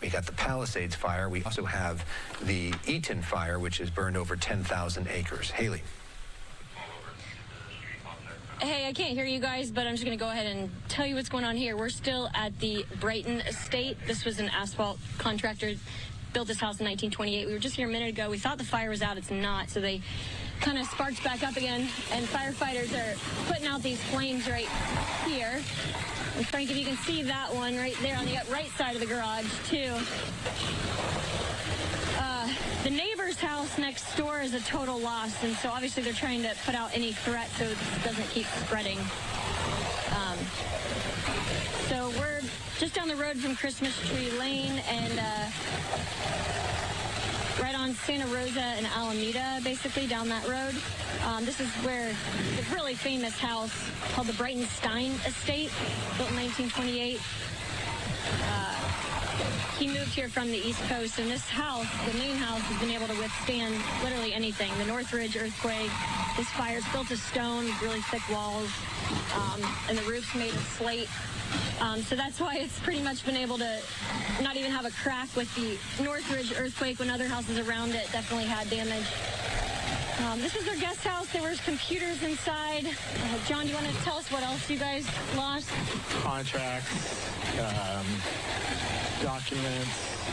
We got the Palisades fire. We also have the Eaton fire, which has burned over 10,000 acres. Haley. Hey, I can't hear you guys, but I'm just going to go ahead and tell you what's going on here. We're still at the Brighton estate. This was an asphalt contractor, built this house in 1928. We were just here a minute ago. We thought the fire was out. It's not. So they kind of sparked back up again, and firefighters are putting out these flames right here. And Frank, if you can see that one right there on the right side of the garage, too. The neighbor's house next door is a total loss, and so obviously they're trying to put out any threat so it doesn't keep spreading. So we're just down the road from Christmas Tree Lane and right on Santa Rosa and Alameda, basically down that road. This is where the really famous house called the Brighton Stein Estate, built in 1928. He moved here from the East Coast, and this house, the main house, has been able to withstand literally anything. The Northridge earthquake, this fire's built of stone, really thick walls, and the roof's made of slate. So that's why it's pretty much been able to not even have a crack with the Northridge earthquake when other houses around it definitely had damage. This is their guest house. There was computers inside. John, do you want to tell us what else you guys lost? Contracts, documents.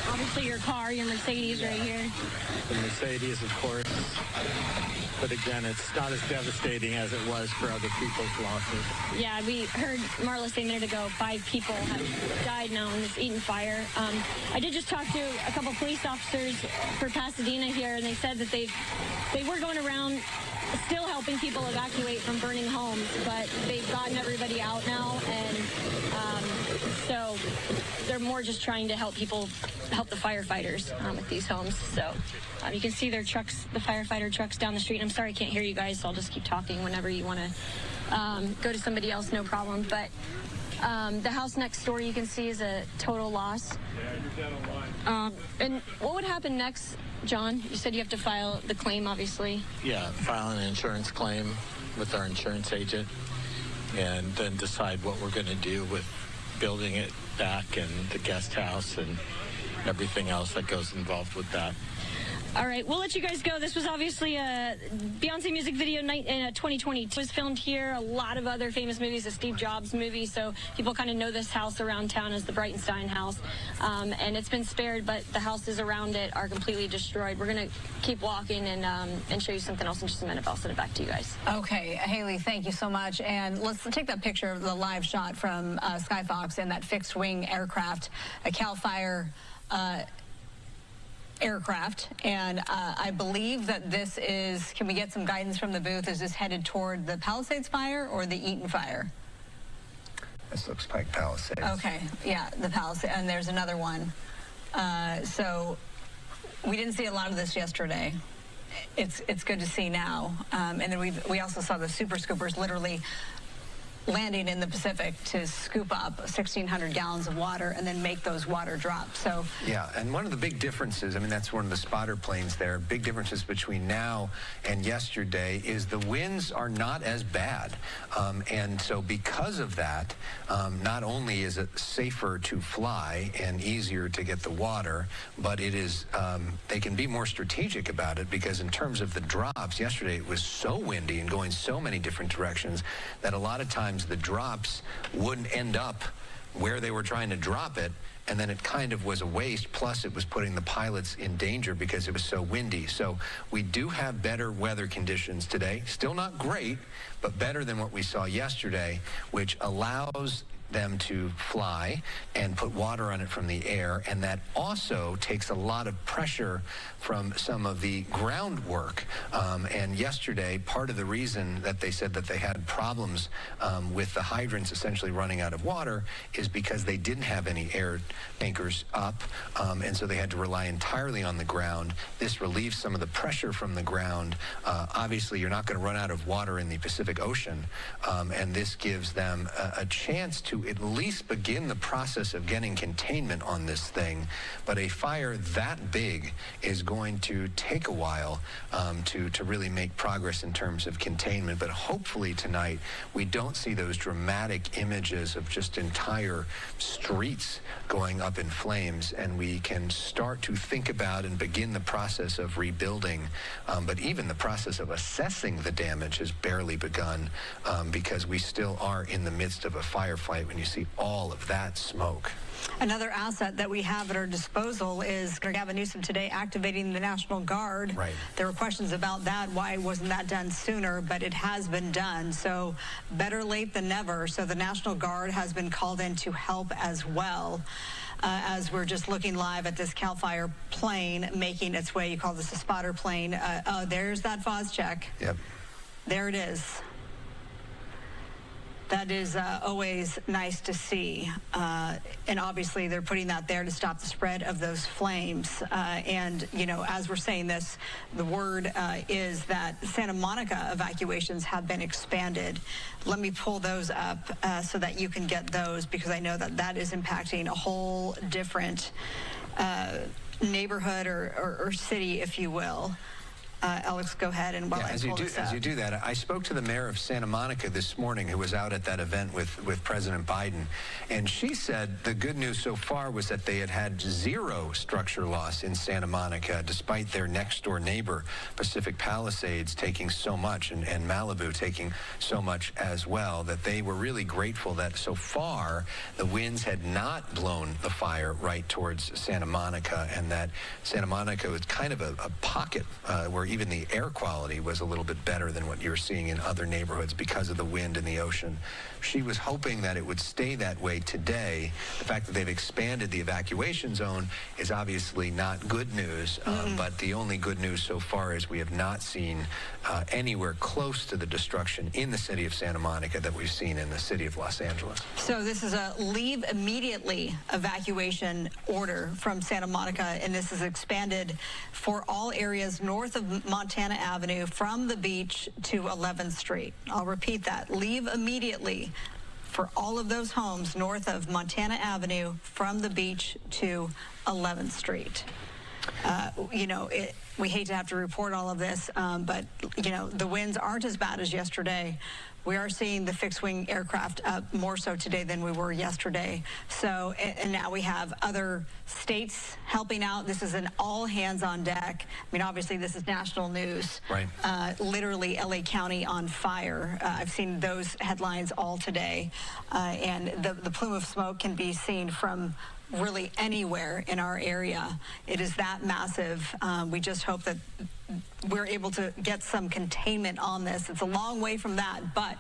Obviously your car, your Mercedes right here. The Mercedes, of course. But again, it's not as devastating as it was for other people's losses. Yeah, we heard Marla say a minute ago, 5 people have died now in this Eaton fire. I did just talk to a couple police officers for Pasadena here, and they said that they were going around still helping people evacuate from burning homes, but they've gotten everybody out now, and so they're more just trying to help people, help the firefighters with these homes. So you can see their trucks, the firefighter trucks down the street. I'm sorry I can't hear you guys, so I'll just keep talking whenever you want to go to somebody else, no problem. But the house next door you can see is a total loss. And what would happen next, John? You said you have to file the claim, obviously. Yeah, file an insurance claim with our insurance agent and then decide what we're going to do with building it back and the guest house and everything else that goes involved with that. All right, we'll let you guys go. This was obviously a Beyonce music video night in 2022. It was filmed here. A lot of other famous movies, a Steve Jobs movie, so people kind of know this house around town as the Brighton Stein house. And it's been spared, but the houses around it are completely destroyed. We're going to keep walking and show you something else in just a minute. I'll send it back to you guys. Okay, Haley, thank you so much. And let's take that picture of the live shot from Skyfox and that fixed-wing aircraft, a CAL FIRE aircraft, and I believe that this is, can we get some guidance from the booth, is this headed toward the Palisades fire or the Eaton fire? This looks like Palisades. Okay, yeah, the Palisades, and there's another one. So we didn't see a lot of this yesterday. It's good to see now. And then we also saw the super scoopers literally landing in the Pacific to scoop up 1,600 gallons of water and then make those water drops. So yeah, and one of the big differences, I mean, that's one of the spotter planes there, big differences between now and yesterday is the winds are not as bad. And so because of that, not only is it safer to fly and easier to get the water, but it is, they can be more strategic about it, because in terms of the drops, yesterday it was so windy and going so many different directions that a lot of times the drops wouldn't end up where they were trying to drop it, and then it kind of was a waste, plus it was putting the pilots in danger because it was so windy. So we do have better weather conditions today. Still not great, but better than what we saw yesterday, which allows them to fly and put water on it from the air, and that also takes a lot of pressure from some of the groundwork. And yesterday, part of the reason that they said that they had problems with the hydrants essentially running out of water is because they didn't have any air tankers up, and so they had to rely entirely on the ground. This relieves some of the pressure from the ground. Obviously, you're not going to run out of water in the Pacific Ocean, and this gives them a chance to to at least begin the process of getting containment on this thing. But a fire that big is going to take a while to really make progress in terms of containment. But hopefully tonight we don't see those dramatic images of just entire streets going up in flames, and we can start to think about and begin the process of rebuilding. But even the process of assessing the damage has barely begun, because we still are in the midst of a firefight when you see all of that smoke. Another asset that we have at our disposal is Gavin Newsom today activating the National Guard. Right. There were questions about that. Why wasn't that done sooner? But it has been done. So better late than never. So the National Guard has been called in to help as well. As we're just looking live at this CAL FIRE plane making its way. You call this a spotter plane. Oh, there's that FOS check. Yep. There it is. That is always nice to see. And obviously they're putting that there to stop the spread of those flames. And, you know, as we're saying this, the word is that Santa Monica evacuations have been expanded. Let me pull those up so that you can get those, because I know that that is impacting a whole different neighborhood or city, if you will. Alex, go ahead, and while I pull this up. As you do that, I spoke to the mayor of Santa Monica this morning, who was out at that event with President Biden, and she said the good news so far was that they had zero structure loss in Santa Monica, despite their next-door neighbor, Pacific Palisades, taking so much, and Malibu taking so much as well, that they were really grateful that so far the winds had not blown the fire right towards Santa Monica, and that Santa Monica was kind of a pocket where even the air quality was a little bit better than what you're seeing in other neighborhoods because of the wind and the ocean. She was hoping that it would stay that way today. The fact that they've expanded the evacuation zone is obviously not good news, but the only good news so far is we have not seen anywhere close to the destruction in the city of Santa Monica that we've seen in the city of Los Angeles. So this is a leave immediately evacuation order from Santa Monica, and this is expanded for all areas north of Montana Avenue from the beach to 11th Street. I'll repeat that. Leave immediately for all of those homes north of Montana Avenue from the beach to 11th Street. You know, we hate to have to report all of this, but, you know, the winds aren't as bad as yesterday. We are seeing the fixed-wing aircraft up more so today than we were yesterday. So, and now we have other states helping out. This is an all-hands-on-deck. I mean, obviously, this is national news. Right. Literally, LA County on fire. I've seen those headlines all today. And the plume of smoke can be seen from really anywhere in our area. It is that massive. We just hope that we're able to get some containment on this. It's a long way from that, but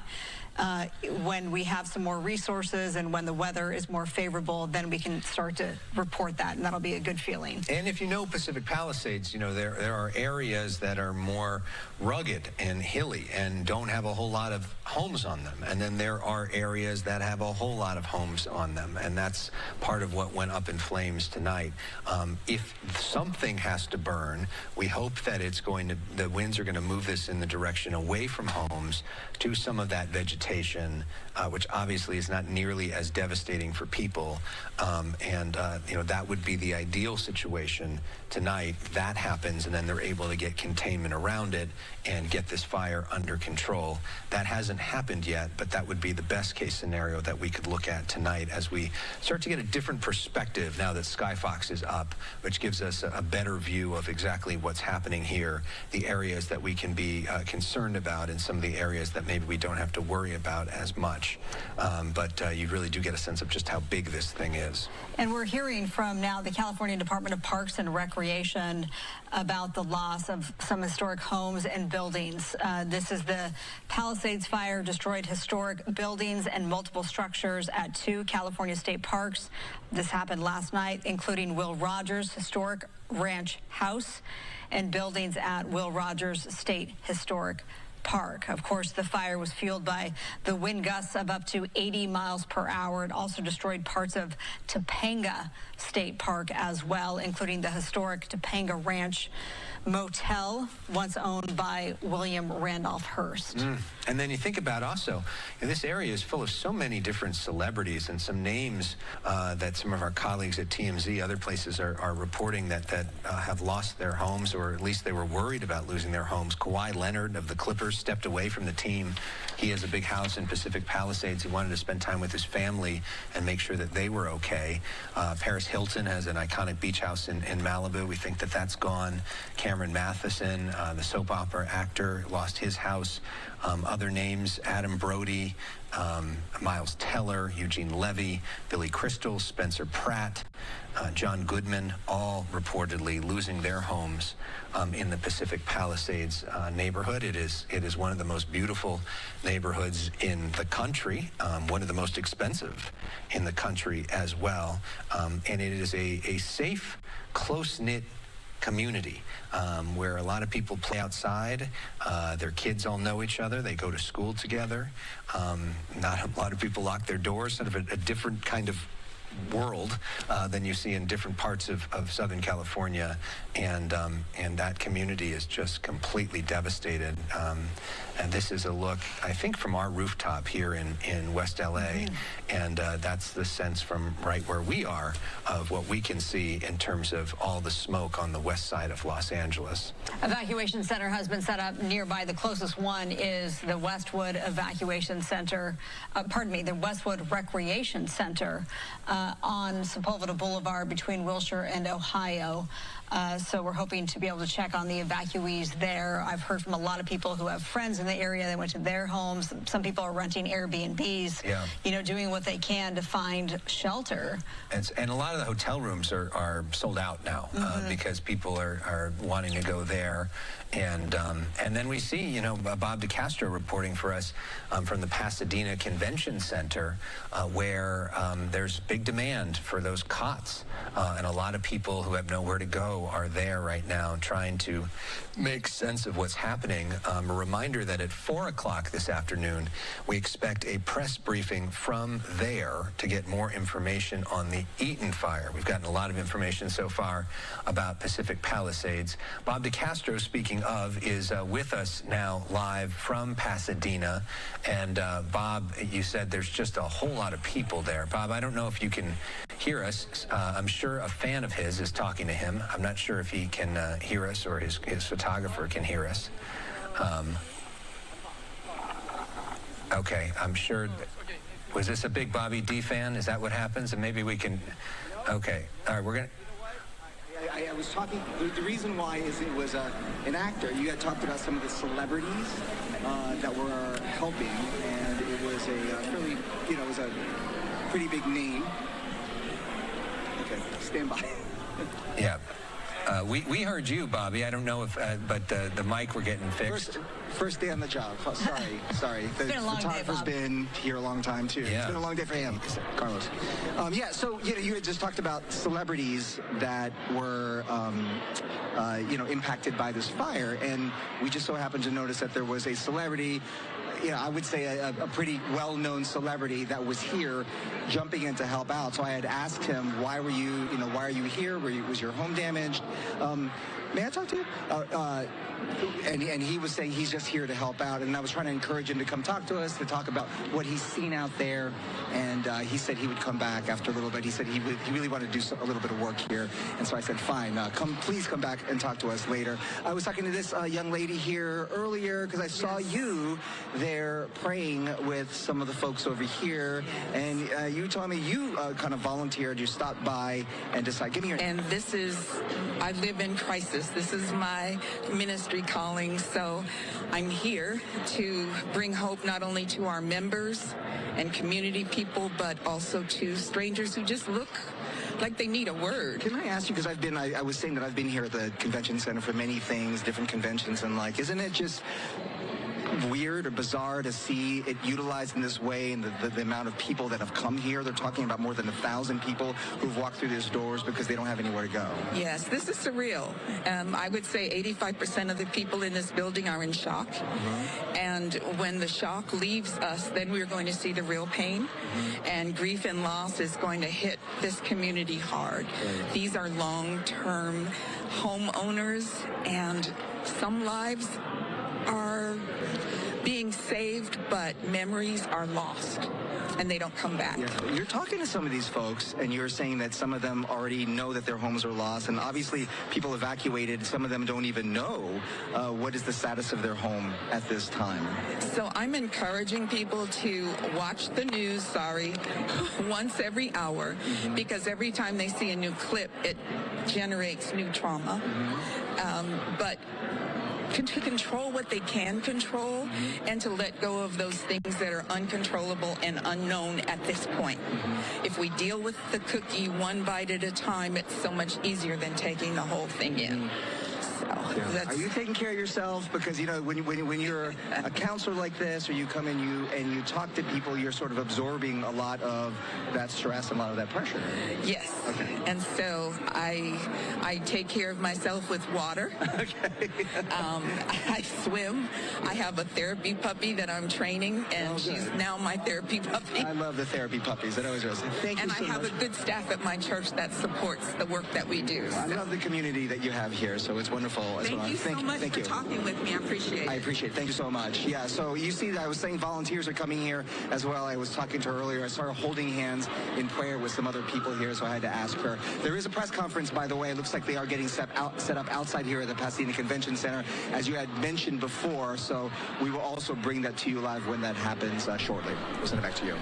when we have some more resources and when the weather is more favorable, then we can start to report that, and that'll be a good feeling. And if you know Pacific Palisades, you know, there are areas that are more rugged and hilly and don't have a whole lot of homes on them. And then there are areas that have a whole lot of homes on them. And that's part of what went up in flames tonight. If something has to burn, we hope that the winds are going to move this in the direction away from homes to some of that vegetation, which obviously is not nearly as devastating for people. You know, that would be the ideal situation tonight. That happens, and then they're able to get containment around it and get this fire under control. That hasn't happened yet, but that would be the best case scenario that we could look at tonight as we start to get a different perspective now that Skyfox is up, which gives us a better view of exactly what's happening here, the areas that we can be concerned about, and some of the areas that maybe we don't have to worry about as much. But you really do get a sense of just how big this thing is. And we're hearing from now the California Department of Parks and Recreation about the loss of some historic homes and buildings. This is the Palisades fire destroyed historic buildings and multiple structures at 2 California state parks. This happened last night, including Will Rogers Historic Ranch House and buildings at Will Rogers State Historic Park. Of course, the fire was fueled by the wind gusts of up to 80 miles per hour. It also destroyed parts of Topanga State Park as well, including the historic Topanga Ranch motel once owned by William Randolph Hearst. And then you think about also, this area is full of so many different celebrities and some names that some of our colleagues at TMZ, other places are reporting that have lost their homes, or at least they were worried about losing their homes. Kawhi Leonard of the Clippers stepped away from the team. He has a big house in Pacific Palisades. He wanted to spend time with his family and make sure that they were okay. Paris Hilton has an iconic beach house in Malibu. We think that that's gone. Cameron Matheson, the soap opera actor, lost his house. Other names, Adam Brody, Miles Teller, Eugene Levy, Billy Crystal, Spencer Pratt, John Goodman, all reportedly losing their homes in the Pacific Palisades neighborhood. It is one of the most beautiful neighborhoods in the country, one of the most expensive in the country as well. And it is a safe, close-knit community where a lot of people play outside. Their kids all know each other. They go to school together. Not a lot of people lock their doors. Sort of a different kind of world than you see in different parts of Southern California, and that community is just completely devastated. And this is a look, I think, from our rooftop here in West LA, and that's the sense from right where we are of what we can see in terms of all the smoke on the west side of Los Angeles. Evacuation center has been set up nearby. The closest one is the Westwood Evacuation Center, the Westwood Recreation Center on Sepulveda Boulevard between Wilshire and Ohio. So we're hoping to be able to check on the evacuees there. I've heard from a lot of people who have friends in the area. They went to their homes. Some people are renting Airbnbs, doing what they can to find shelter. And a lot of the hotel rooms are sold out now because people are wanting to go there. And then we see, Bob DeCastro reporting for us from the Pasadena Convention Center, where there's big demand for those cots. And a lot of people who have nowhere to go are there right now trying to make sense of what's happening. A reminder that at 4 o'clock this afternoon, we expect a press briefing from there to get more information on the Eaton fire. We've gotten a lot of information so far about Pacific Palisades. Bob DeCastro, speaking of, is with us now live from Pasadena. And Bob, you said there's just a whole lot of people there. Bob, I don't know if you can hear us. I'm sure a fan of his is talking to him. I'm not sure if he can hear us or his photographer can hear us. Okay, I'm sure. Was this a big Bobby D fan? Is that what happens? And maybe we can. Okay, all right, we're going to. I was talking, the reason why is it was an actor. You had talked about some of the celebrities that were helping, and it was a fairly, it was a pretty big name. Okay, stand by. Yeah. We heard you, Bobby. I don't know if, but the mic we're getting fixed. First day on the job. Oh, sorry. The photographer's been here a long time too. Yeah. It's been a long day for him, Carlos. So you had just talked about celebrities that were impacted by this fire, and we just so happened to notice that there was a celebrity. I would say a pretty well-known celebrity that was here jumping in to help out. So I had asked him, why are you here? Was your home damaged? May I talk to you? And he was saying he's just here to help out. And I was trying to encourage him to come talk to us, to talk about what he's seen out there. And he said he would come back after a little bit. He said he really wanted to do a little bit of work here. And so I said, fine, please come back and talk to us later. I was talking to this young lady here earlier because I saw you there praying with some of the folks over here. And you told me you kind of volunteered. You stopped by and decided, give me your name. And I live in crisis. This is my ministry calling. So I'm here to bring hope not only to our members and community people, but also to strangers who just look like they need a word. Can I ask you, because I was saying that I've been here at the convention center for many things, different conventions, and isn't it just weird or bizarre to see it utilized in this way, and the amount of people that have come here? They're talking about more than 1,000 people who've walked through these doors because they don't have anywhere to go. Yes, this is surreal. I would say 85% of the people in this building are in shock. And when the shock leaves us, then we're going to see the real pain. And grief and loss is going to hit this community hard. These are long-term homeowners, and some lives are being saved, but memories are lost, and they don't come back. Yeah. You're talking to some of these folks, and you're saying that some of them already know that their homes are lost, and obviously people evacuated. Some of them don't even know what is the status of their home at this time. So I'm encouraging people to watch the news, once every hour, because every time they see a new clip, it generates new trauma. But to control what they can control, and to let go of those things that are uncontrollable and unknown at this point. If we deal with the cookie one bite at a time, it's so much easier than taking the whole thing in. Are you taking care of yourself? Because, you know, when you're a counselor like this, or you come in and you talk to people, you're sort of absorbing a lot of that stress and a lot of that pressure. Yes. Okay. And so I take care of myself with water. Okay. I swim. I have a therapy puppy that I'm training, and she's now my therapy puppy. I love the therapy puppies. That always was. Thank you so much. And I have a good staff at my church that supports the work that we do. I love the community that you have here, so it's wonderful as well. Thank you so much for talking with me. I appreciate it. I appreciate it. Thank you so much. Yeah, so you see, I was saying volunteers are coming here as well. I was talking to her earlier. I saw her holding hands in prayer with some other people here, so I had to ask her. There is a press conference, by the way. It looks like they are getting set up outside here at the Pasadena Convention Center, as you had mentioned before, so we will also bring that to you live when that happens shortly. We'll send it back to you.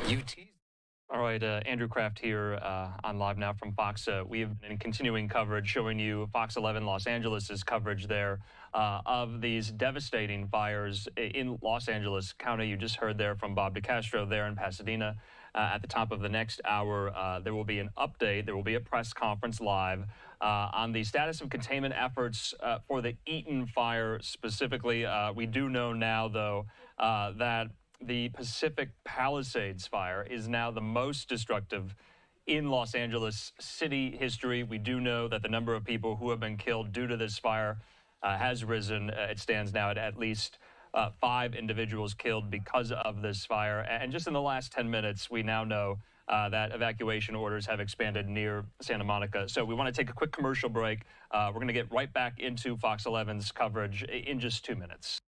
All right, Andrew Kraft here on Live Now from Fox. We have been in continuing coverage showing you Fox 11 Los Angeles' coverage there of these devastating fires in Los Angeles County. You just heard there from Bob DeCastro there in Pasadena. At the top of the next hour, there will be an update. There will be a press conference live on the status of containment efforts for the Eaton fire specifically. We do know now, though, that the Pacific Palisades fire is now the most destructive in Los Angeles city history. We do know that the number of people who have been killed due to this fire has risen. It stands now at least 5 individuals killed because of this fire. And just in the last 10 minutes, we now know that evacuation orders have expanded near Santa Monica. So we want to take a quick commercial break. We're going to get right back into Fox 11's coverage in just 2 minutes.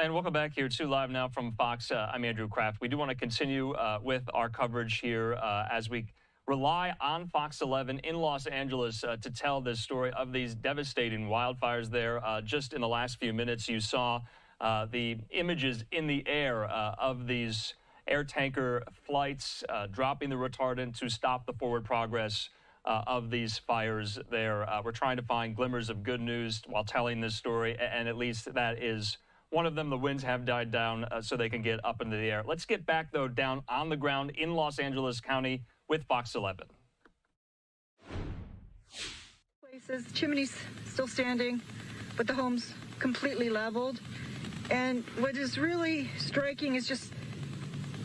And welcome back here to Live Now from Fox. I'm Andrew Kraft. We do want to continue with our coverage here as we rely on Fox 11 in Los Angeles to tell this story of these devastating wildfires there. Just in the last few minutes, you saw the images in the air of these air tanker flights dropping the retardant to stop the forward progress of these fires there. We're trying to find glimmers of good news while telling this story, and at least that is one of them. The winds have died down so they can get up into the air. Let's get back, though, down on the ground in Los Angeles County with Fox 11. Places, chimneys still standing, but the homes completely leveled. And what is really striking is just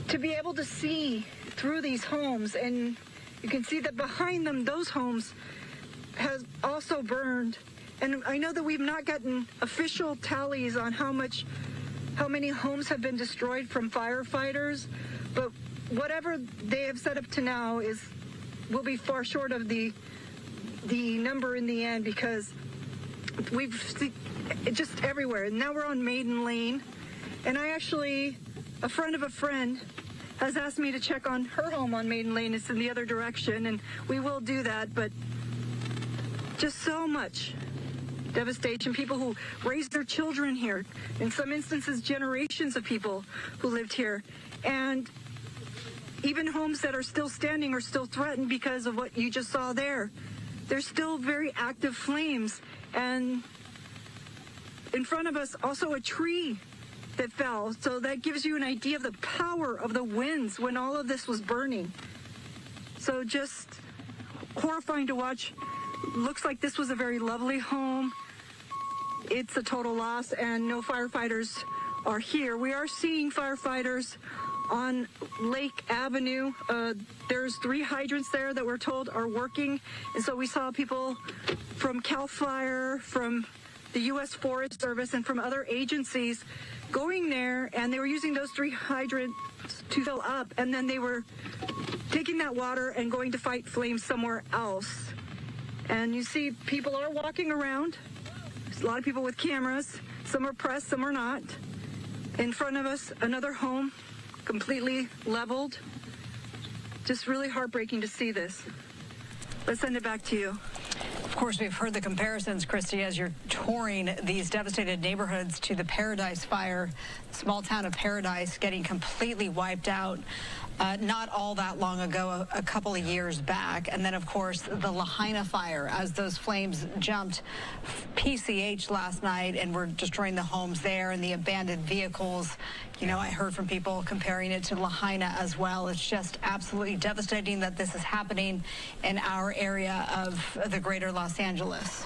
to be able to see through these homes, and you can see that behind them, those homes has also burned. And I know that we've not gotten official tallies on how many homes have been destroyed from firefighters, but whatever they have set up to now will be far short of the number in the end, because we've seen it just everywhere. And now we're on Maiden Lane, and a friend of a friend has asked me to check on her home on Maiden Lane. It's in the other direction, and we will do that, but just so much devastation. People who raised their children here, in some instances generations of people who lived here, and even homes that are still standing are still threatened because of what you just saw there. There's still very active flames, and in front of us also a tree that fell. So that gives you an idea of the power of the winds when all of this was burning. So just horrifying to watch. Looks like this was a very lovely home. It's a total loss, and no firefighters are here. We are seeing firefighters on Lake Avenue. There's 3 hydrants there that we're told are working. And so we saw people from CAL FIRE, from the U.S. Forest Service, and from other agencies going there, and they were using those 3 hydrants to fill up, and then they were taking that water and going to fight flames somewhere else. And you see people are walking around. There's a lot of people with cameras. Some are pressed, some are not. In front of us, another home completely leveled. Just really heartbreaking to see this. Let's send it back to you. Of course, we've heard the comparisons, Christy, as you're touring these devastated neighborhoods to the Paradise Fire, small town of Paradise getting completely wiped out not all that long ago, a couple of years back. And then, of course, the Lahaina fire, as those flames jumped PCH last night and were destroying the homes there and the abandoned vehicles. You know, I heard from people comparing it to Lahaina as well. It's just absolutely devastating that this is happening in our area of the greater Los Angeles.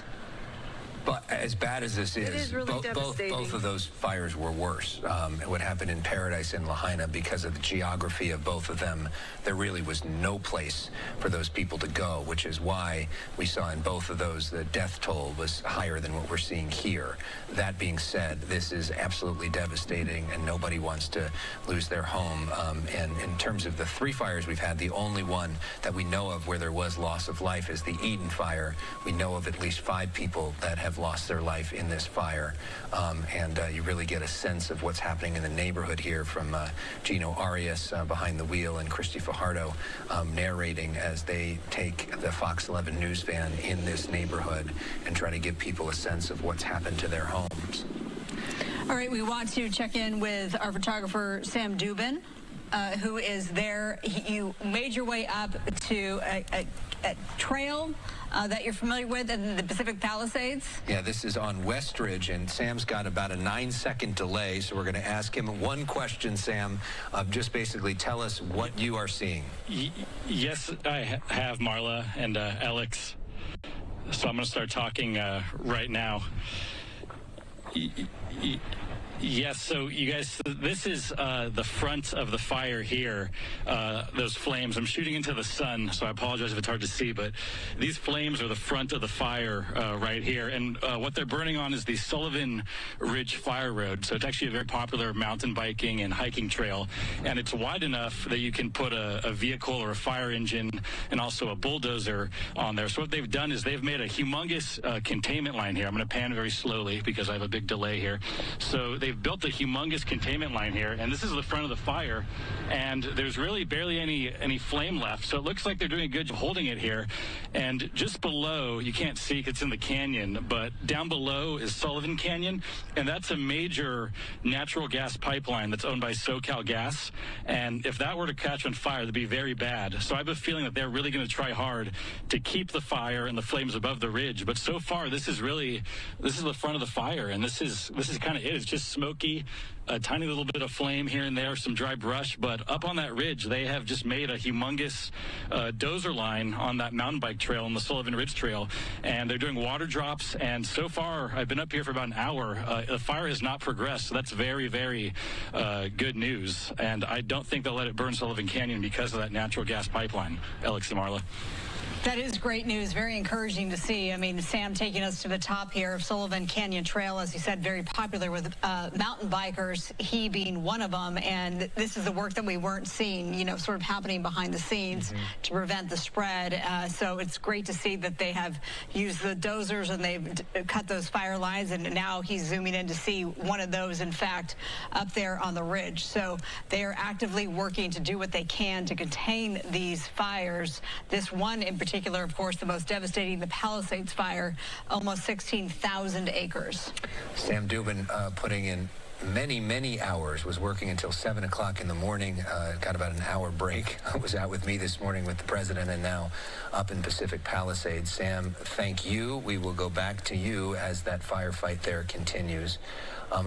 But as bad as this is, really devastating. both of those fires were worse. What happened in Paradise and Lahaina, because of the geography of both of them, there really was no place for those people to go, which is why we saw in both of those the death toll was higher than what we're seeing here. That being said, this is absolutely devastating, and nobody wants to lose their home. And in terms of the 3 fires we've had, the only one that we know of where there was loss of life is the Eden fire. We know of at least 5 people that have lost their life in this fire, and you really get a sense of what's happening in the neighborhood here from Gino Arias behind the wheel and Christy Fajardo narrating as they take the Fox 11 news van in this neighborhood and try to give people a sense of what's happened to their homes. All right, we want to check in with our photographer, Sam Dubin, who is there. You made your way up to a trail that you're familiar with in the Pacific Palisades? Yeah, this is on Westridge, and Sam's got about a 9-second delay, so we're going to ask him one question, Sam. Just basically tell us what you are seeing. Yes, I have, Marla and Alex. So I'm going to start talking right now. Yes, so you guys, this is the front of the fire here, those flames. I'm shooting into the sun, so I apologize if it's hard to see, but these flames are the front of the fire right here. And what they're burning on is the Sullivan Ridge Fire Road. So it's actually a very popular mountain biking and hiking trail. And it's wide enough that you can put a vehicle or a fire engine and also a bulldozer on there. So what they've done is they've made a humongous containment line here. I'm going to pan very slowly because I have a big delay here. So they've they've built a humongous containment line here, and this is the front of the fire, and there's really barely any flame left. So it looks like they're doing a good job holding it here. And just below, you can't see because it's in the canyon, but down below is Sullivan Canyon, and that's a major natural gas pipeline that's owned by SoCal Gas. And if that were to catch on fire, that'd be very bad. So I have a feeling that they're really going to try hard to keep the fire and the flames above the ridge. But so far, this is the front of the fire, and this is kind of it. It's just smoky, a tiny little bit of flame here and there, some dry brush. But up on that ridge, they have just made a humongous dozer line on that mountain bike trail on the Sullivan Ridge Trail, and they're doing water drops. And so far, I've been up here for about an hour. The fire has not progressed, so that's very, very good news. And I don't think they'll let it burn Sullivan Canyon because of that natural gas pipeline. Alex and Marla. That is great news. Very encouraging to see. I mean, Sam taking us to the top here of Sullivan Canyon Trail, as you said, very popular with mountain bikers, he being one of them. And this is the work that we weren't seeing, you know, sort of happening behind the scenes to prevent the spread. So it's great to see that they have used the dozers and they've cut those fire lines. And now he's zooming in to see one of those, in fact, up there on the ridge. So they are actively working to do what they can to contain these fires. This one in particular, of course, the most devastating, the Palisades fire, almost 16,000 acres. Sam Dubin putting in many hours, was working until 7 o'clock in the morning, got about an hour break, was out with me this morning with the president, and now up in Pacific Palisades. Sam, thank you. We will go back to you as that firefight there continues.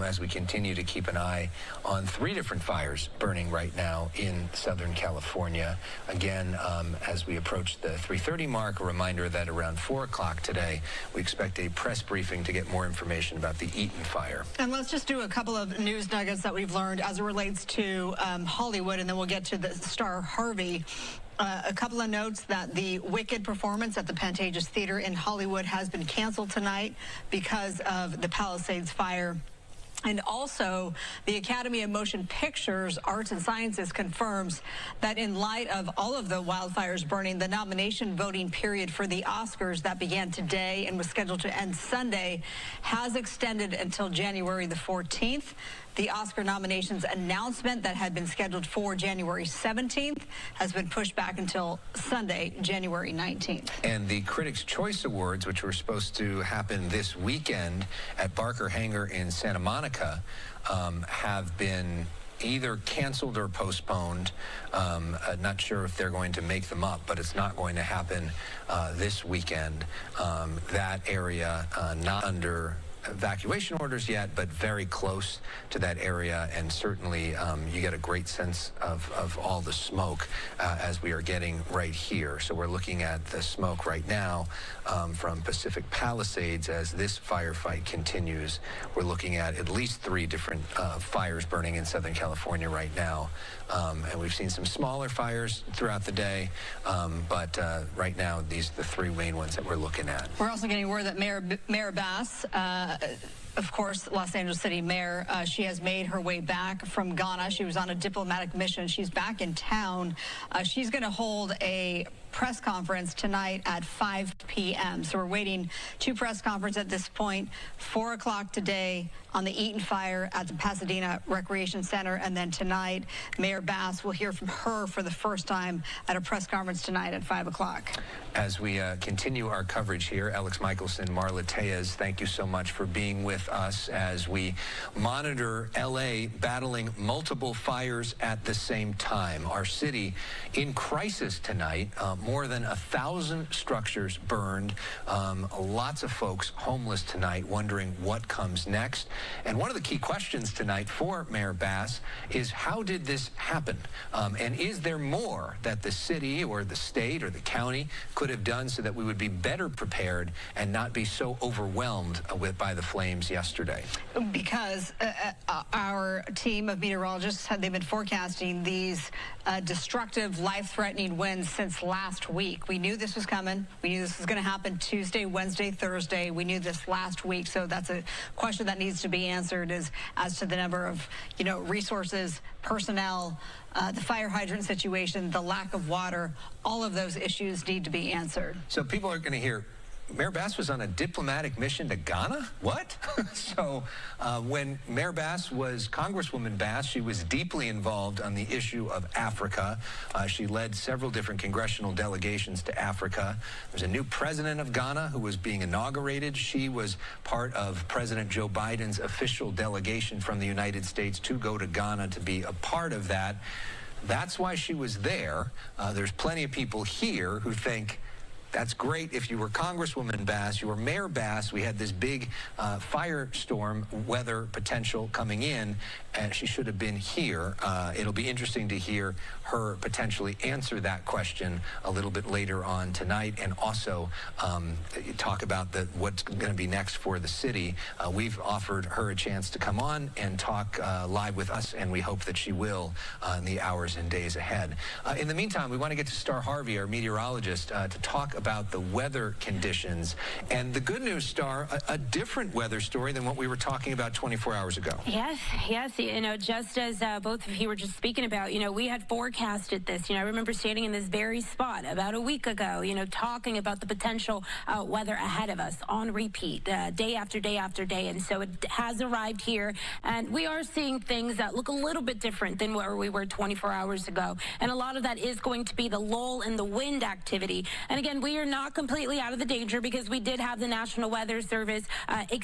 As we continue to keep an eye on 3 different fires burning right now in Southern California. Again, as we approach the 3:30 mark, a reminder that around 4 o'clock today, we expect a press briefing to get more information about the Eaton fire. And let's just do a couple of news nuggets that we've learned as it relates to Hollywood, and then we'll get to the star Harvey. A couple of notes that the Wicked performance at the Pantages Theater in Hollywood has been canceled tonight because of the Palisades fire. And also, the Academy of Motion Pictures Arts and Sciences confirms that in light of all of the wildfires burning, the nomination voting period for the Oscars that began today and was scheduled to end Sunday has extended until January the 14th. The Oscar nominations announcement that had been scheduled for January 17th has been pushed back until Sunday, January 19th. And the Critics' Choice Awards, which were supposed to happen this weekend at Barker Hangar in Santa Monica, have been either canceled or postponed. Not sure if they're going to make them up, but it's not going to happen this weekend. That area not under evacuation orders yet, but very close to that area, and certainly you get a great sense of all the smoke as we are getting right here. So we're looking at the smoke right now from Pacific Palisades as this firefight continues. We're looking at least 3 different fires burning in Southern California right now, and we've seen some smaller fires throughout the day, but right now these are the 3 main ones that we're looking at. We're also getting word that Mayor Bass, of course, Los Angeles City Mayor, she has made her way back from Ghana. She was on a diplomatic mission. She's back in town. She's going to hold a press conference tonight at 5 p.m. So we're waiting 2 press conferences at this point. 4 o'clock today on the Eaton fire at the Pasadena Recreation Center. And then tonight, Mayor Bass will hear from her for the first time at a press conference tonight at 5 o'clock. As we continue our coverage here, Alex Michelson, Marla Tejas, thank you so much for being with us as we monitor L.A. battling multiple fires at the same time. Our city in crisis tonight. More than 1,000 structures burned. Lots of folks homeless tonight, wondering what comes next. And one of the key questions tonight for Mayor Bass is, how did this happen? And is there more that the city or the state or the county could have done so that we would be better prepared and not be so overwhelmed by the flames yesterday? Because our team of meteorologists, they've been forecasting these destructive, life-threatening winds since last week. We knew this was coming. We knew this was going to happen Tuesday, Wednesday, Thursday. We knew this last week. So that's a question that needs to be answered, is as to the number of, resources, personnel, the fire hydrant situation, the lack of water. All of those issues need to be answered. So people are going to hear Mayor Bass was on a diplomatic mission to Ghana? What? So when Mayor Bass was Congresswoman Bass, she was deeply involved on the issue of Africa. She led several different congressional delegations to Africa. There's a new president of Ghana who was being inaugurated. She was part of President Joe Biden's official delegation from the United States to go to Ghana to be a part of that. That's why she was there. There's plenty of people here who think, that's great if you were Congresswoman Bass, you were Mayor Bass. We had this big firestorm weather potential coming in, and she should have been here. It'll be interesting to hear her potentially answer that question a little bit later on tonight, and also talk about what's going to be next for the city. We've offered her a chance to come on and talk live with us, and we hope that she will in the hours and days ahead. In the meantime, we want to get to Star Harvey, our meteorologist, to talk about the weather conditions. And the good news, Star, a different weather story than what we were talking about 24 hours ago. Yes. You know, just as both of you were just speaking about, you know, we had forecasted this. You know, I remember standing in this very spot about a week ago, you know, talking about the potential weather ahead of us on repeat, day after day after day. And so it has arrived here. And we are seeing things that look a little bit different than where we were 24 hours ago. And a lot of that is going to be the lull in the wind activity. And again, we are not completely out of the danger because we did have the National Weather Service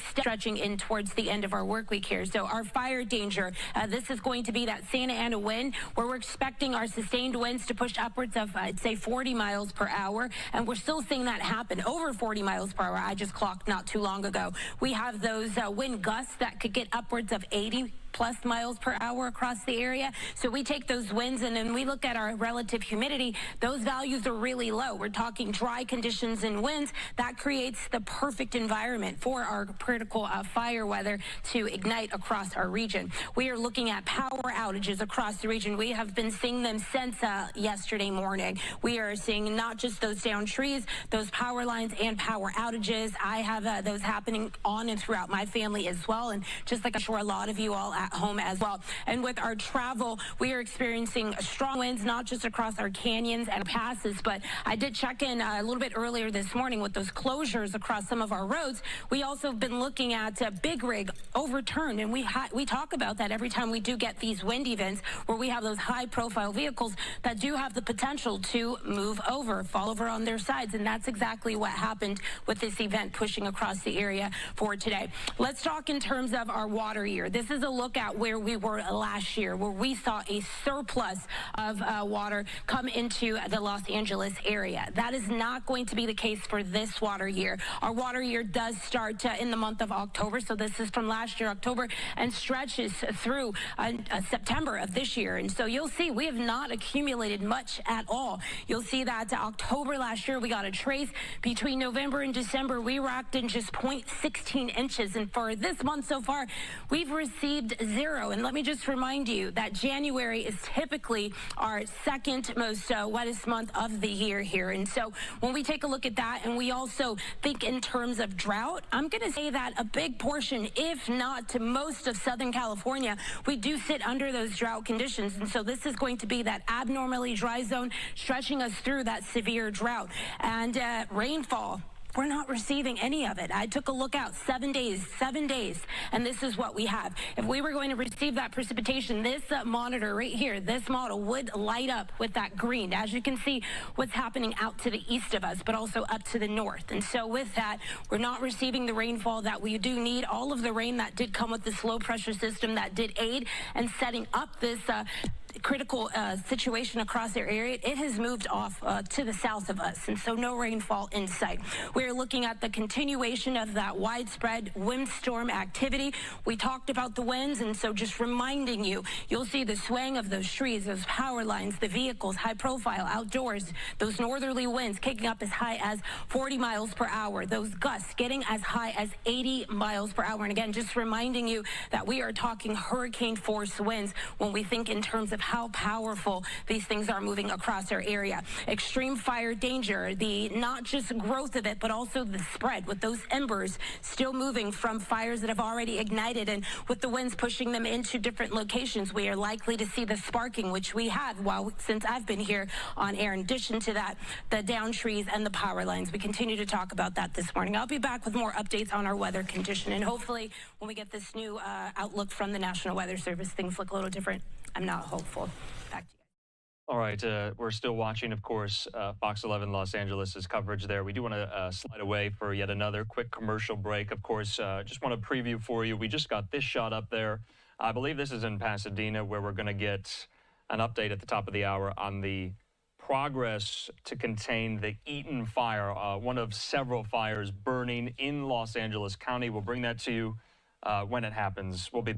stretching in towards the end of our work week here. So our fire danger, this is going to be that Santa Ana wind where we're expecting our sustained winds to push upwards of, I'd say, 40 miles per hour. And we're still seeing that happen over 40 miles per hour. I just clocked not too long ago. We have those wind gusts that could get upwards of 80 plus miles per hour across the area. So we take those winds and then we look at our relative humidity. Those values are really low. We're talking dry conditions and winds. That creates the perfect environment for our critical fire weather to ignite across our region. We are looking at power outages across the region. We have been seeing them since yesterday morning. We are seeing not just those downed trees, those power lines and power outages. I have those happening on and throughout my family as well. And just like I'm sure a lot of you all at home as well. And with our travel, we are experiencing strong winds, not just across our canyons and passes, but I did check in a little bit earlier this morning with those closures across some of our roads. We also have been looking at Big Rig overturned, and we talk about that every time we do get these wind events where we have those high-profile vehicles that do have the potential to move over, fall over on their sides, and that's exactly what happened with this event pushing across the area for today. Let's talk in terms of our water year. This is a look at where we were last year, where we saw a surplus of water come into the Los Angeles area. That is not going to be the case for this water year. Our water year does start in the month of October, so this is from last year, October, and stretches through September of this year. And so you'll see we have not accumulated much at all. You'll see that October last year, we got a trace. Between November and December, we racked in just 0.16 inches. And for this month so far, we've received zero. And let me just remind you that January is typically our second most wettest month of the year here. And so when we take a look at that and we also think in terms of drought, I'm going to say that a big portion, if not to most of Southern California, we do sit under those drought conditions. And so this is going to be that abnormally dry zone stretching us through that severe drought. And rainfall, we're not receiving any of it. I took a look out 7 days, and this is what we have. If we were going to receive that precipitation, this monitor right here, this model would light up with that green. As you can see, what's happening out to the east of us, but also up to the north. And so with that, we're not receiving the rainfall that we do need. All of the rain that did come with this low pressure system that did aid in setting up this critical situation across their area, it has moved off to the south of us, and so no rainfall in sight. We're looking at the continuation of that widespread windstorm activity. We talked about the winds, and so just reminding you, you'll see the swaying of those trees, those power lines, the vehicles, high profile, outdoors, those northerly winds kicking up as high as 40 miles per hour, those gusts getting as high as 80 miles per hour. And again, just reminding you that we are talking hurricane force winds when we think in terms of how powerful these things are moving across our area. Extreme fire danger, the not just growth of it, but also the spread, with those embers still moving from fires that have already ignited, and with the winds pushing them into different locations, we are likely to see the sparking, which we have since I've been here on air. In addition to that, the down trees and the power lines. We continue to talk about that this morning. I'll be back with more updates on our weather condition, and hopefully when we get this new outlook from the National Weather Service, things look a little different. I'm not hopeful. Back to you. All right, we're still watching, of course, Fox 11 Los Angeles' coverage there. We do want to slide away for yet another quick commercial break. Of course, just want to preview for you. We just got this shot up there. I believe this is in Pasadena, where we're going to get an update at the top of the hour on the progress to contain the Eaton fire, one of several fires burning in Los Angeles County. We'll bring that to you when it happens. We'll be...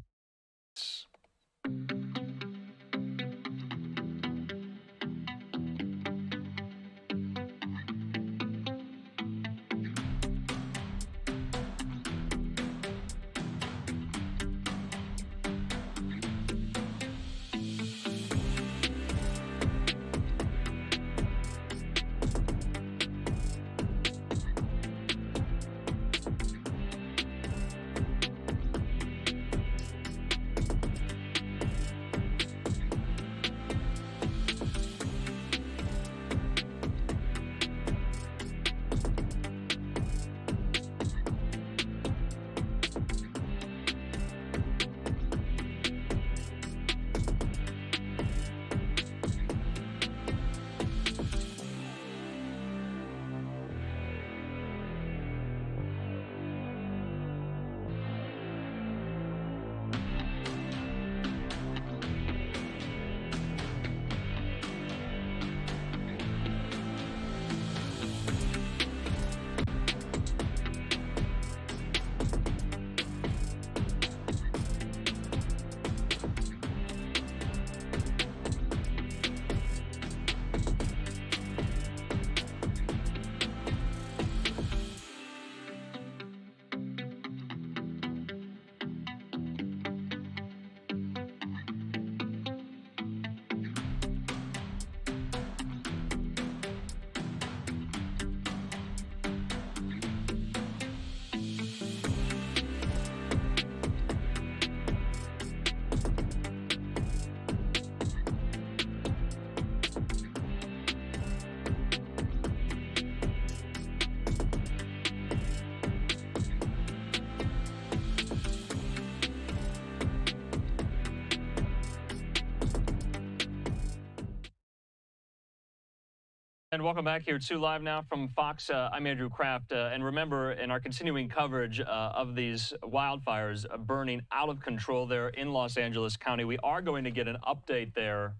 And welcome back here to Live Now from Fox. I'm Andrew Kraft. And remember, in our continuing coverage of these wildfires burning out of control there in Los Angeles County, we are going to get an update there.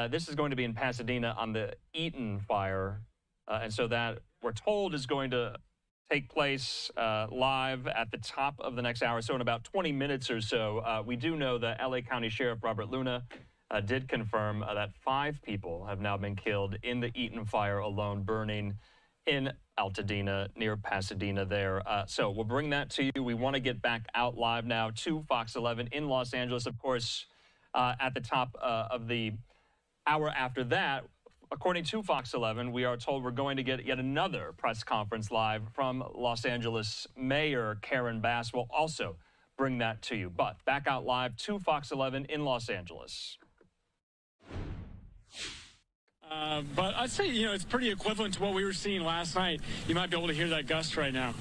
This is going to be in Pasadena on the Eaton fire. And so that, we're told, is going to take place live at the top of the next hour. So in about 20 minutes or so, we do know that LA County Sheriff Robert Luna did confirm that 5 people have now been killed in the Eaton fire alone, burning in Altadena near Pasadena there. So we'll bring that to you. We want to get back out live now to Fox 11 in Los Angeles. Of course, at the top of the hour after that, according to Fox 11, we are told we're going to get yet another press conference live from Los Angeles Mayor Karen Bass. We'll also bring that to you. But back out live to Fox 11 in Los Angeles. But I'd say, you know, it's pretty equivalent to what we were seeing last night. You might be able to hear that gust right now.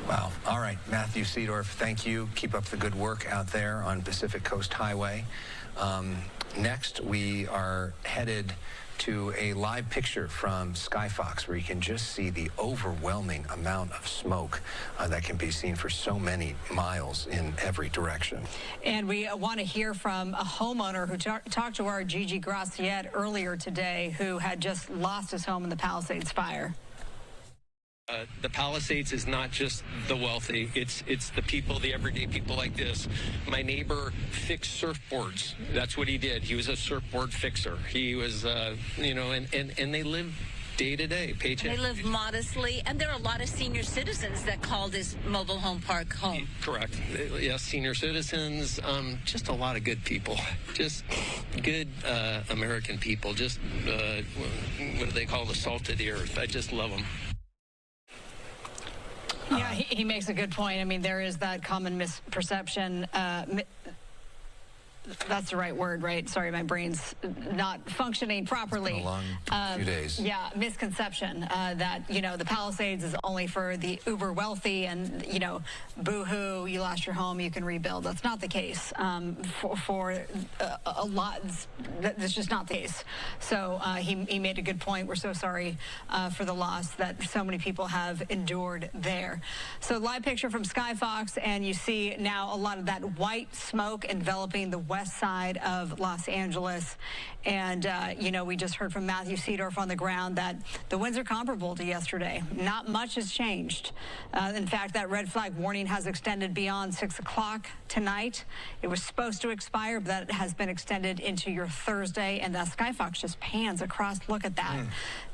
Wow. All right, Matthew Seedorf, thank you. Keep up the good work out there on Pacific Coast Highway. Next, we are headed to a live picture from Skyfox, where you can just see the overwhelming amount of smoke that can be seen for so many miles in every direction. And we want to hear from a homeowner who talked to our Gigi Graciette earlier today, who had just lost his home in the Palisades fire. The Palisades is not just the wealthy, it's the people, the everyday people like this. My neighbor fixed surfboards. That's what he did. He was a surfboard fixer. He was, you know, and they live day to day, paycheck. They live modestly, and there are a lot of senior citizens that call this mobile home park home. Correct. Yes, senior citizens, just a lot of good people, just good American people, just what do they call the salt of the earth? I just love them. Yeah, he makes a good point. I mean, there is that common misperception. That's the right word, right? Sorry, my brain's not functioning properly. It's been a long few days. Yeah, misconception that, you know, the Palisades is only for the uber wealthy and, you know, boo-hoo, you lost your home, you can rebuild. That's not the case for a lot. That's just not the case. So he made a good point. We're so sorry for the loss that so many people have endured there. So live picture from Skyfox, and you see now a lot of that white smoke enveloping the west side of Los Angeles. And, you know, we just heard from Matthew Seedorf on the ground that the winds are comparable to yesterday. Not much has changed. In fact, that red flag warning has extended beyond 6 o'clock tonight. It was supposed to expire, but that has been extended into your Thursday. And Skyfox just pans across. Look at that.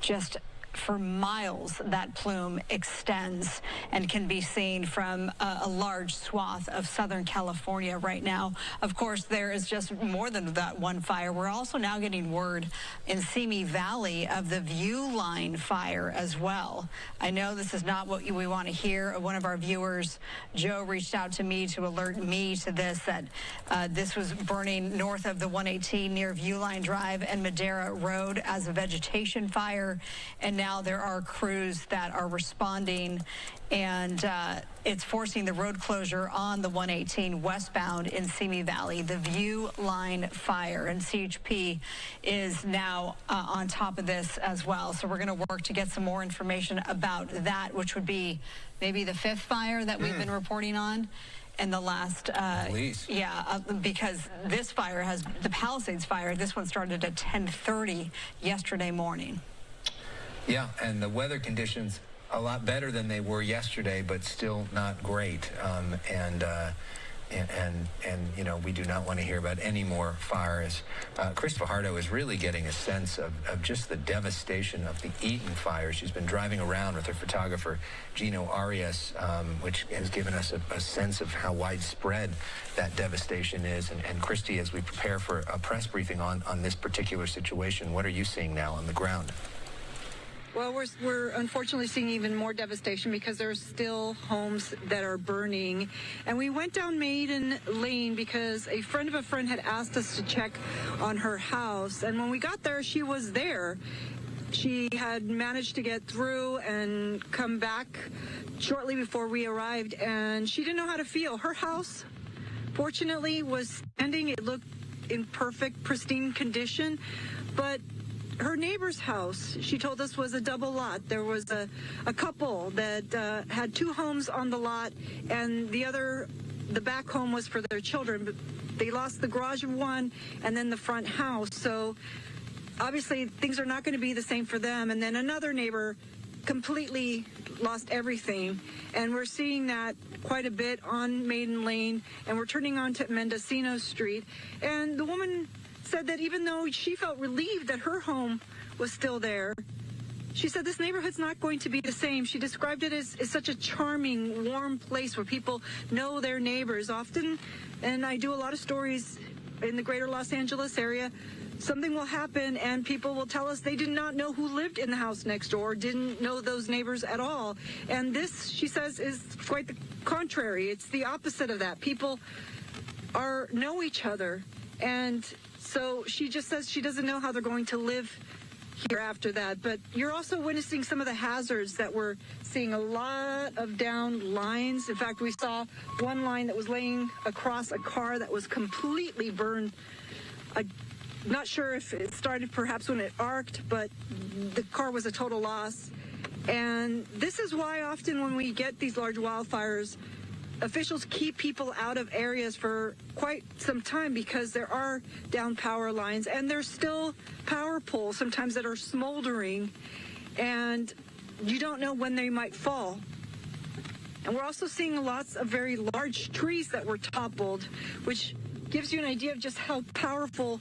Just for miles, that plume extends and can be seen from a large swath of Southern California right now. Of course, there is just more than that one fire. We're also now getting word in Simi Valley of the View Line fire as well. I know this is not what we want to hear. One of our viewers, Joe, reached out to me to alert me to this, that this was burning north of the 118 near View Line Drive and Madera Road as a vegetation fire. And now there are crews that are responding, and it's forcing the road closure on the 118 westbound in Simi Valley, the View Line fire, and CHP is now on top of this as well. So we're going to work to get some more information about that, which would be maybe the fifth fire that we've been reporting on. And the last, because this fire has, the Palisades fire, this one started at 10:30 yesterday morning. Yeah, and the weather conditions a lot better than they were yesterday, but still not great. And you know, we do not want to hear about any more fires. Chris Fajardo is really getting a sense of just the devastation of the Eaton fire. She's been driving around with her photographer, Gino Arias, which has given us a sense of how widespread that devastation is. And Christy, as we prepare for a press briefing on this particular situation, what are you seeing now on the ground? Well, we're unfortunately seeing even more devastation because there are still homes that are burning. And we went down Maiden Lane because a friend of a friend had asked us to check on her house. And when we got there, she was there. She had managed to get through and come back shortly before we arrived, and she didn't know how to feel. Her house, fortunately, was standing. It looked in perfect, pristine condition, but her neighbor's house, she told us, was a double lot. There was a couple that had two homes on the lot, and the back home was for their children. But they lost the garage of one and then the front house. So obviously things are not going to be the same for them. And then another neighbor completely lost everything. And we're seeing that quite a bit on Maiden Lane, and we're turning on to Mendocino Street. And the woman said that even though she felt relieved that her home was still there, she said this neighborhood's not going to be the same. She described it as such a charming, warm place where people know their neighbors often. And I do a lot of stories in the greater Los Angeles area. Something will happen and people will tell us they did not know who lived in the house next door, didn't know those neighbors at all. And this, she says, is quite the contrary. It's the opposite of that. People know each other, and so she just says she doesn't know how they're going to live here after that. But you're also witnessing some of the hazards that we're seeing. A lot of down lines. In fact, we saw one line that was laying across a car that was completely burned. I'm not sure if it started perhaps when it arced, but the car was a total loss. And this is why often when we get these large wildfires, officials keep people out of areas for quite some time because there are down power lines and there's still power poles sometimes that are smoldering, and you don't know when they might fall. And we're also seeing lots of very large trees that were toppled, which gives you an idea of just how powerful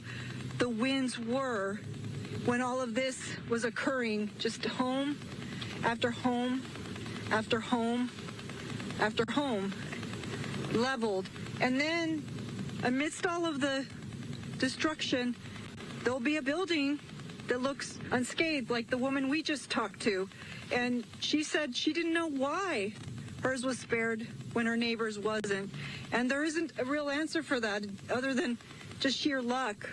the winds were. when all of this was occurring, just home after home after home after home leveled. And then amidst all of the destruction, there'll be a building that looks unscathed, like the woman we just talked to. And she said she didn't know why hers was spared when her neighbor's wasn't. And there isn't a real answer for that other than just sheer luck.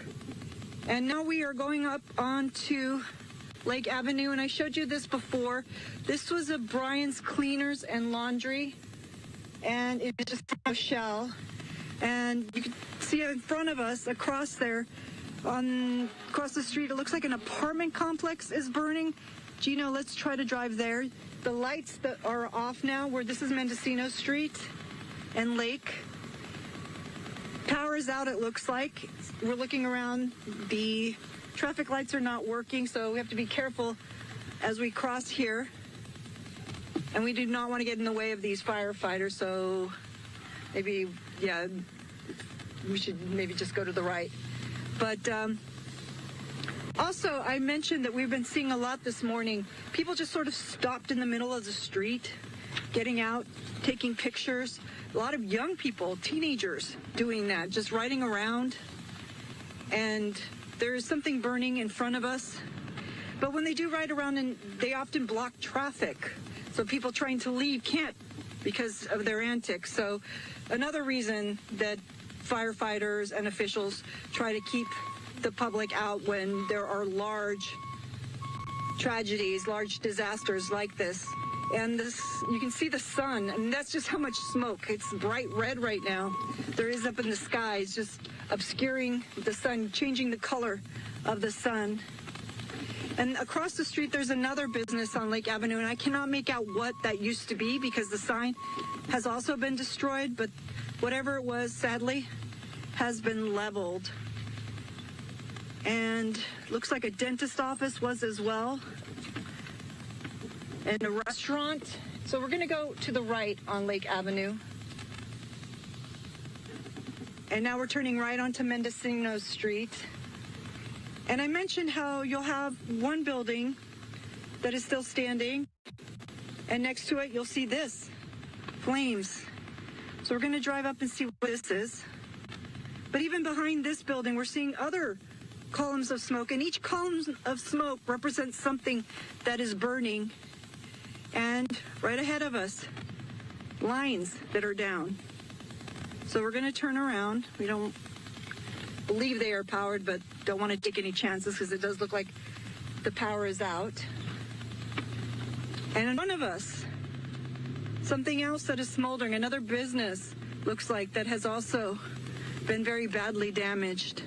And now we are going up onto Lake Avenue, and I showed you this before. This was a Brian's Cleaners and Laundry, and it's just a shell. And you can see in front of us, across there, across the street, it looks like an apartment complex is burning. Gino, let's try to drive there. The lights that are off now, where this is Mendocino Street and Lake. Power is out, it looks like. We're looking around. The traffic lights are not working, so we have to be careful as we cross here. And we do not want to get in the way of these firefighters, so maybe, yeah, we should maybe just go to the right. But also, I mentioned that we've been seeing a lot this morning. People just sort of stopped in the middle of the street, getting out, taking pictures. A lot of young people, teenagers, doing that, just riding around. And there is something burning in front of us. But when they do ride around, and they often block traffic. So people trying to leave can't because of their antics. So another reason that firefighters and officials try to keep the public out when there are large tragedies, large disasters like this. And this, you can see the sun, and that's just how much smoke. It's bright red right now. There is up in the sky. It's just obscuring the sun, changing the color of the sun. And across the street, there's another business on Lake Avenue, and I cannot make out what that used to be because the sign has also been destroyed, but whatever it was, sadly, has been leveled. And looks like a dentist office was as well. And a restaurant. So we're going to go to the right on Lake Avenue. And now we're turning right onto Mendocino Street. And I mentioned how you'll have one building that is still standing. And next to it, you'll see this, flames. So we're going to drive up and see what this is. But even behind this building, we're seeing other columns of smoke. And each column of smoke represents something that is burning. And right ahead of us, lines that are down. So we're going to turn around. We don't believe they are powered, but don't want to take any chances because it does look like the power is out. And in front of us, something else that is smoldering, another business looks like that has also been very badly damaged.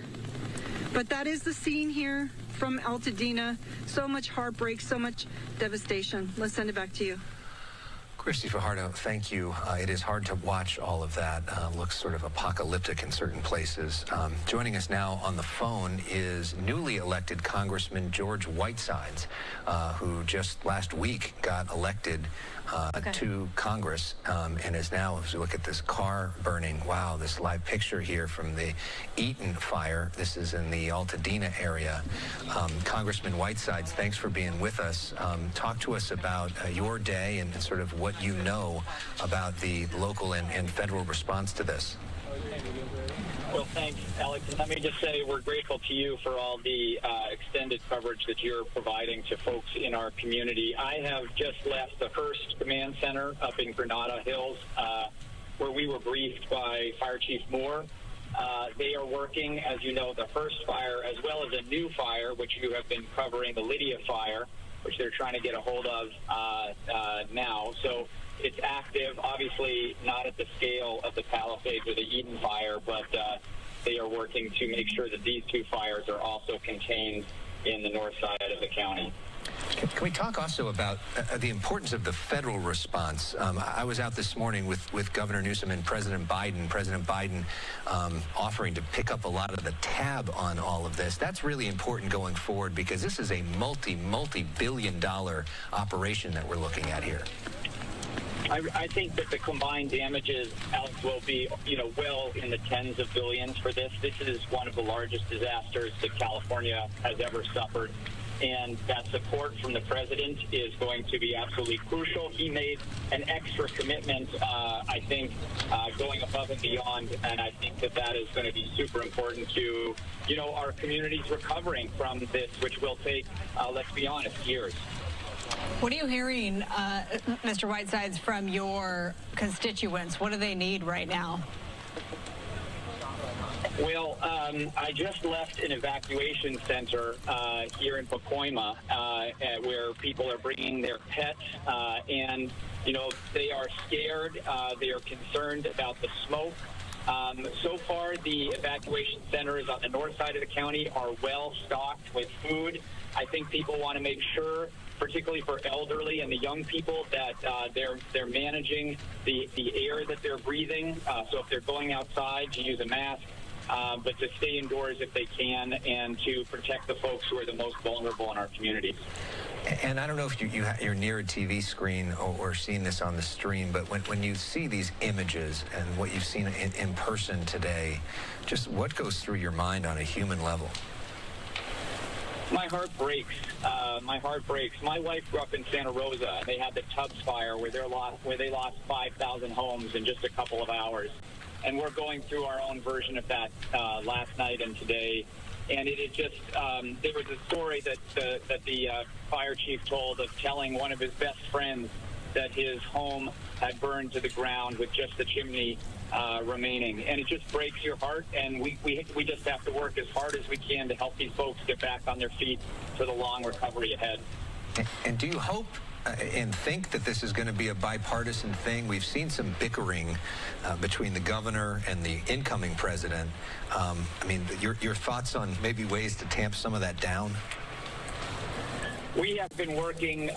But that is the scene here from Altadena. So much heartbreak, so much devastation. Let's send it back to you. Christy Fajardo, thank you. It is hard to watch all of that. Looks sort of apocalyptic in certain places. Joining us now on the phone is newly elected Congressman George Whitesides, who just last week got elected to Congress and is now, as we look at this car burning, wow, this live picture here from the Eaton fire. This is in the Altadena area. Congressman Whitesides, thanks for being with us. Talk to us about your day and sort of what you know about the local and federal response to this. Well, thanks, Alex. And let me just say we're grateful to you for all the extended coverage that you're providing to folks in our community. I have just left the first command center up in Granada Hills, where we were briefed by Fire Chief Moore. They are working, as you know, the first fire as well as a new fire, which you have been covering, the Lydia fire, which they're trying to get a hold of now. So it's active, obviously not at the scale of the Palisades or the Eden fire, but they are working to make sure that these two fires are also contained in the north side of the county. Can we talk also about the importance of the federal response? I was out this morning with Governor Newsom and President Biden. President Biden offering to pick up a lot of the tab on all of this. That's really important going forward because this is a multi-billion-dollar operation that we're looking at here. I think that the combined damages, Alex, will be, well in the tens of billions for this. This is one of the largest disasters that California has ever suffered. And that support from the president is going to be absolutely crucial. He made an extra commitment, I think, going above and beyond, and I think that that is going to be super important to, our communities recovering from this, which will take, let's be honest, years. What are you hearing, Mr. Whitesides, from your constituents? What do they need right now? Well, I just left an evacuation center here in Pacoima where people are bringing their pets and, they are scared. They are concerned about the smoke. So far, the evacuation centers on the north side of the county are well stocked with food. I think people want to make sure, particularly for elderly and the young people, that they're managing the air that they're breathing. So if they're going outside, to use a mask. But to stay indoors if they can, and to protect the folks who are the most vulnerable in our communities. And I don't know if you're near a TV screen or seeing this on the stream, but when you see these images and what you've seen in person today, just what goes through your mind on a human level? My heart breaks. My heart breaks. My wife grew up in Santa Rosa, and they had the Tubbs fire where they lost 5,000 homes in just a couple of hours. And we're going through our own version of that last night and today. And it is just, there was a story that the fire chief told of telling one of his best friends that his home had burned to the ground with just the chimney remaining. And it just breaks your heart. And we just have to work as hard as we can to help these folks get back on their feet for the long recovery ahead. And do you hope and think that this is going to be a bipartisan thing? We've seen some bickering between the governor and the incoming president. I mean, your thoughts on maybe ways to tamp some of that down? We have been working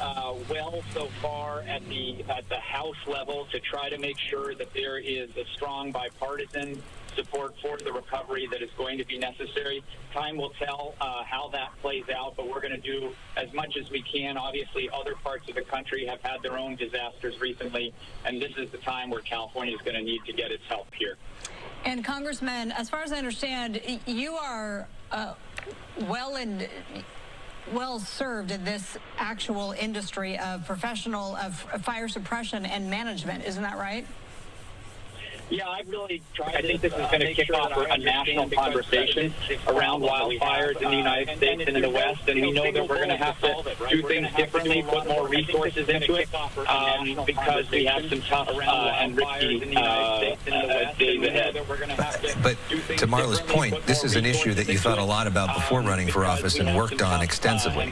well so far at the House level to try to make sure that there is a strong bipartisan support for the recovery that is going to be necessary. Time will tell how that plays out, but we're going to do as much as we can. Obviously, other parts of the country have had their own disasters recently, and this is the time where California is going to need to get its help here. And Congressman, as far as I understand, you are well served in this actual industry of fire suppression and management. Isn't that right? Yeah, I've really tried. I think this is going to kick off a national conversation around wildfires in the United States and in the West, and we know that we're going to have to do things differently, put more resources into it, because we have some tough and risky days ahead. But to Marla's point, this is an issue that you thought a lot about before running for office and worked on extensively.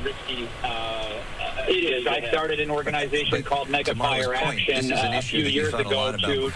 It is. I started an organization called Mega Fire Action a few years ago to,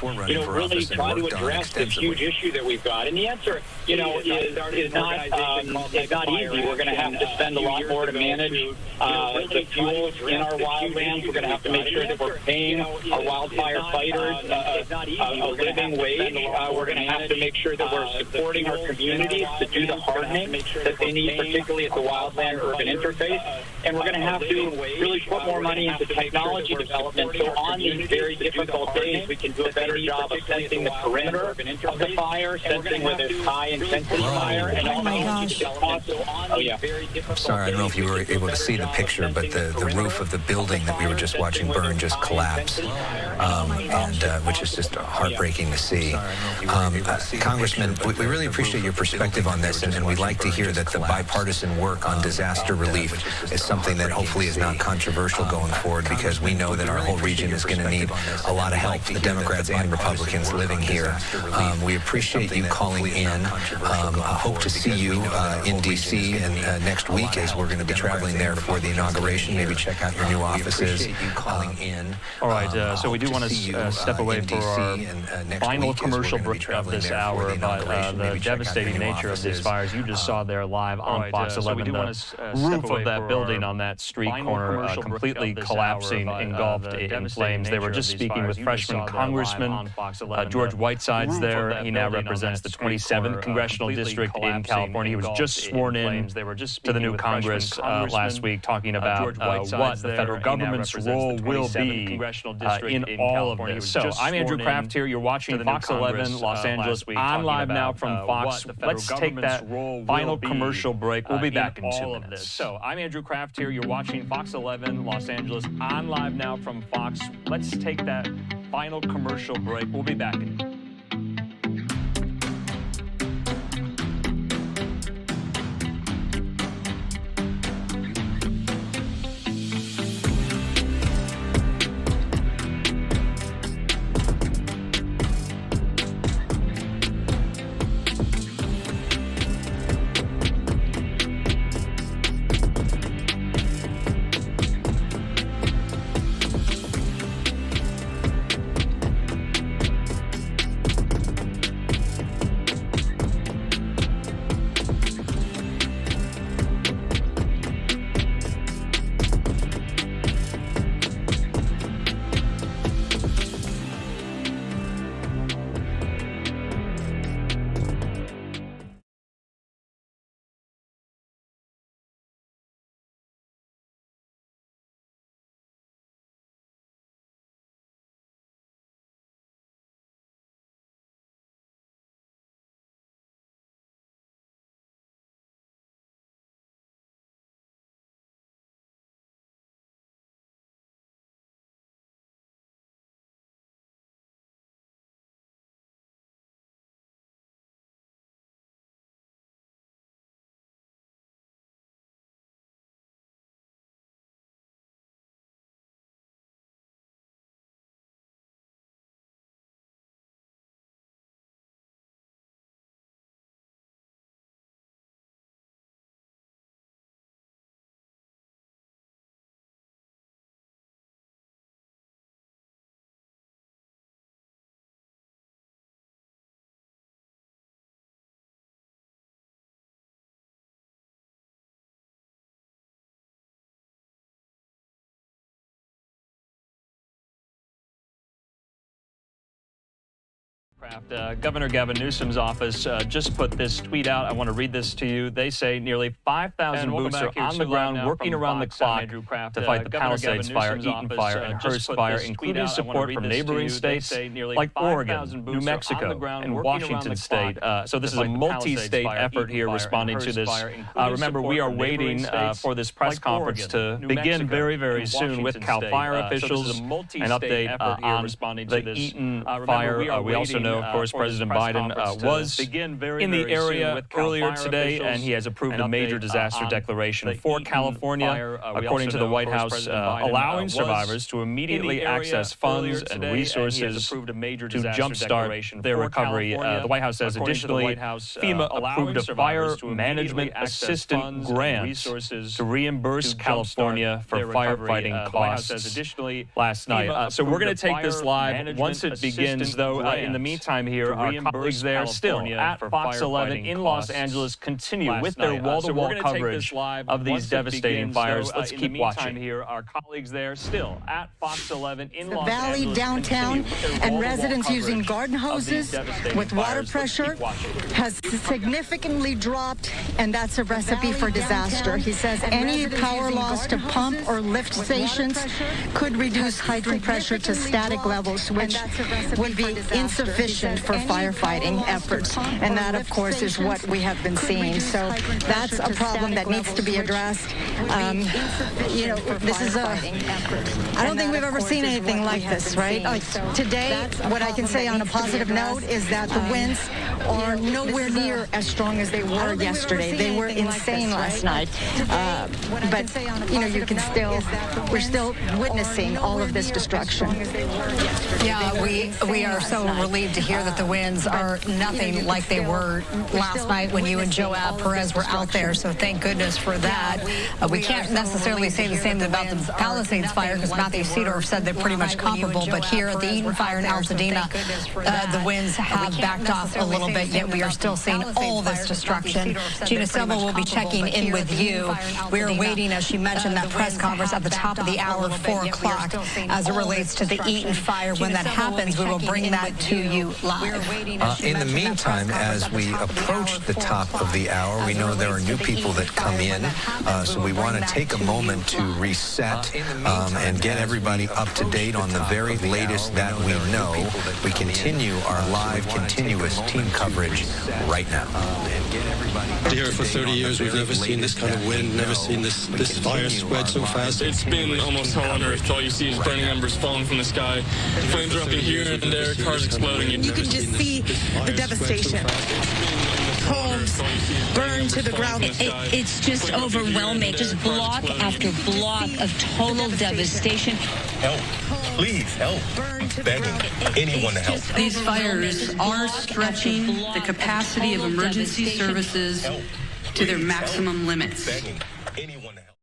really try to address this huge issue that we've got. And the answer, is not easy. We're going to have to spend a lot more to manage the fuels in our wildlands. We're going to have to make sure that we're paying our wildfire fighters a living wage. We're going to have to make sure that we're supporting our communities to do the hardening that they need, particularly at the wildland-urban interface. And we're going to have to really put more money into technology development, so on these very difficult days we can do a better job of sensing the perimeter of the fire, sensing where there's high-intensity fire, and Sorry, I don't know if you were able to see the picture, but the roof of the building that we were just watching burn just collapsed, which is just heartbreaking to see. Congressman, we really appreciate your perspective on this, and we'd like to hear that the bipartisan work on disaster relief is something that hopefully is not controversial going forward, because we know that our whole region is going to need a lot of help, the Democrats and Republicans living here. We appreciate you calling in. I hope to see you in D.C. and next week, as we're going to be traveling there for the inauguration. Maybe check out your new offices. All right, so we do want to step away for our final commercial break of this hour, but the devastating nature of these fires you just saw there live on Fox 11, the roof of that building on that street corner completely collapsing, engulfed in flames. They were just speaking with freshman Congressman George Whiteside's there. He now represents the 27th Congressional District in California. He was just sworn in to the new Congress last week, talking about what the federal government's role will be in all of this. So I'm Andrew Kraft here. You're watching Fox 11 Los Angeles. I'm live now from Fox. Let's take that final commercial break. We'll be back in 2 minutes. So I'm Andrew Kraft here. You're watching Fox 11 Los Angeles. I'm live now from Fox. Let's take that final commercial break. We'll be back in. Governor Gavin Newsom's office just put this tweet out. I want to read this to you. They say nearly 5,000 boots are on the ground working around the clock to fight the Palisades Fire, Eaton Fire, and Hearst Fire, including support from neighboring states like Oregon, New Mexico, and Washington State. So this is a multi-state effort here responding to this. Remember, we are waiting for this press conference to begin very, very soon with CAL FIRE officials, an update on the Eaton Fire. We also know, of course, President Biden was in the area earlier today, and he has approved a major disaster declaration for California, according to the White House, allowing survivors to immediately access funds and resources to jumpstart their recovery. The White House says, additionally, FEMA approved a fire management assistant grant to reimburse California for firefighting costs last night. So we're going to take this live once it begins, though. In the meantime here, our colleagues there still at Fox 11 in Los Angeles continue with their wall-to-wall coverage of these devastating fires. Let's keep watching. Here, our colleagues there still at Fox 11 in Los Angeles. The valley downtown and residents using garden hoses with water pressure has significantly dropped, and that's a recipe for disaster. He says any power loss to pump or lift stations could reduce hydrant pressure to static levels, which would be insufficient for firefighting efforts. And that, of course, is what we have been seeing. So that's a problem that needs to be addressed. You know, this is I don't think we've ever seen anything like this, right? Like today, what I can say on a positive note is that the winds are nowhere near as strong as they were yesterday. They were insane last night. But, you know, you can still, we're still witnessing all of this destruction. Yeah, we are so relieved to hear that the winds are nothing like they were last night when you and Joab Perez were out there. So thank goodness for that. We can't necessarily say the same about the Palisades fire because Matthew Seedorf said they're pretty much comparable. But here at the Eaton fire in Altadena, the winds have backed off a little little bit, yet we are still seeing all this destruction. Gina Silva will be checking in with you. We are waiting, as she mentioned, that press conference at the top of the hour, 4 o'clock, as it relates to the Eaton fire. When that happens, we will bring that to you live. In the meantime, as we approach the top of the hour, we know there are new people that come in, so we want to take a moment to reset and get everybody up to date on the very latest that we know. We continue our live, continuous team coverage right now. Here for 30 years, we've never seen this kind of wind, never seen this fire spread so fast. It's been almost hell on earth. All you see is burning embers falling from the sky. Flames erupting here and there, cars exploding. You can just see the devastation. Homes burned to the ground. It's just overwhelming. Just block after block of total devastation. Help. Please help. I'm begging anyone to help. These fires are stretching the capacity of emergency services to their maximum limits. Begging anyone to help.